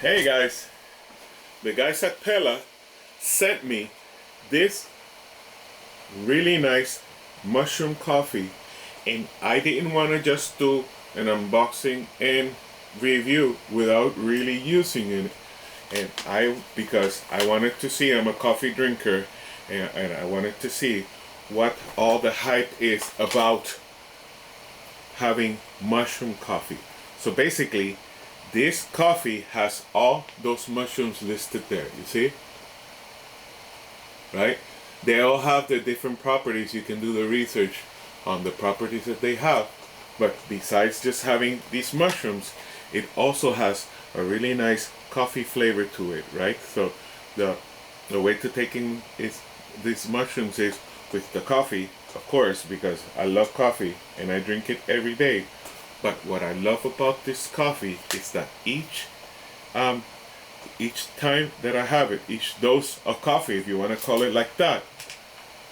Hey guys, the guys at Pella sent me this really nice mushroom coffee, and I didn't want to just do an unboxing and review without really using it. And because I wanted to see, I'm a coffee drinker, and I wanted to see what all the hype is about having mushroom coffee. So basically, this coffee has all those mushrooms listed there, you see? Right? They all have their different properties. You can do the research on the properties that they have. But besides just having these mushrooms, it also has a really nice coffee flavor to it, right? So the way to taking these mushrooms is with the coffee, of course, because I love coffee and I drink it every day. But what I love about this coffee is that each time that I have it, each dose of coffee, if you want to call it like that,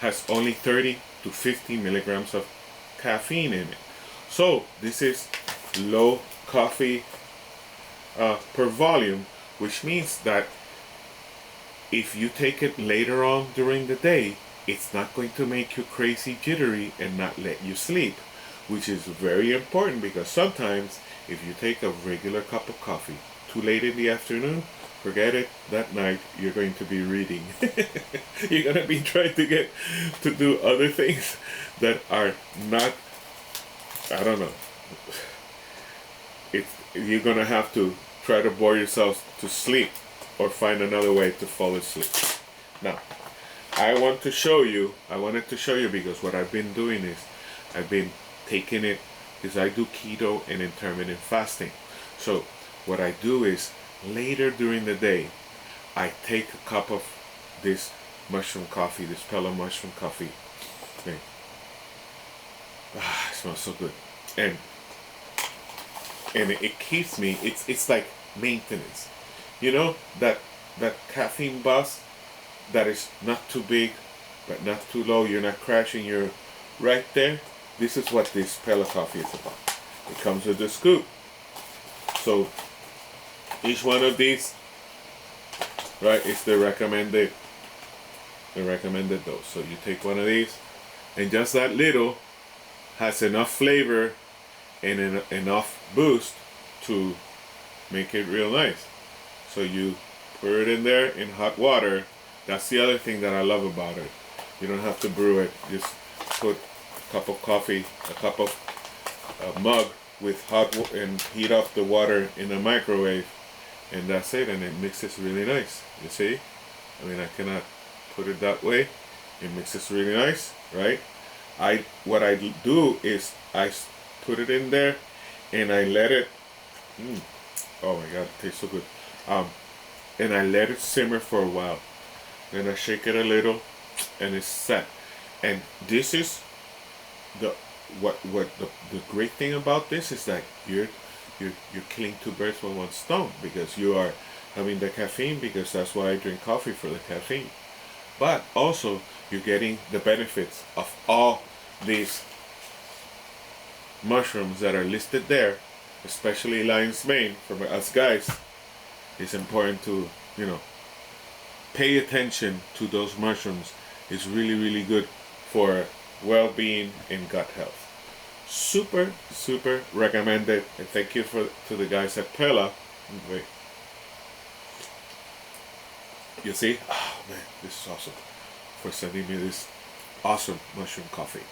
has only 30 to 50 milligrams of caffeine in it. So this is low coffee per volume, which means that if you take it later on during the day, it's not going to make you crazy jittery and not let you sleep, which is very important, because sometimes if you take a regular cup of coffee too late in the afternoon, forget it. That night you're going to be reading. You're going to be trying to do other things that are not, I don't know. You're going to have to try to bore yourself to sleep or find another way to fall asleep. Now, I wanted to show you because what I've been doing is I've been taking it, because I do keto and intermittent fasting. So what I do is later during the day, I take a cup of this mushroom coffee, this Pella mushroom coffee thing. It smells so good. And it keeps me, it's like maintenance. You know, that caffeine buzz that is not too big but not too low, you're not crashing, you're right there. This is what this Pella coffee is about. It comes with a scoop. So each one of these, right, is the recommended dose. So you take one of these, and just that little has enough flavor and enough boost to make it real nice. So you pour it in there in hot water. That's the other thing that I love about it. You don't have to brew it. Just put a cup of a mug with hot water and heat up the water in the microwave, and that's it, and it mixes really nice. You see? I mean, I cannot put it that way. It mixes really nice, right? What I do is I put it in there and I let it, oh my god, it tastes so good. And I let it simmer for a while. Then I shake it a little and it's set. And this is the great thing about this is that you're killing two birds with one stone, because you are having the caffeine, because that's why I drink coffee, for the caffeine. But also you're getting the benefits of all these mushrooms that are listed there, especially lion's mane. For us guys, it's important to, pay attention to those mushrooms. It's really, really good for well-being and gut health. Super, super recommended, and thank you to the guys at Pella. Wait. You see? Oh man, this is awesome. For sending me this awesome mushroom coffee.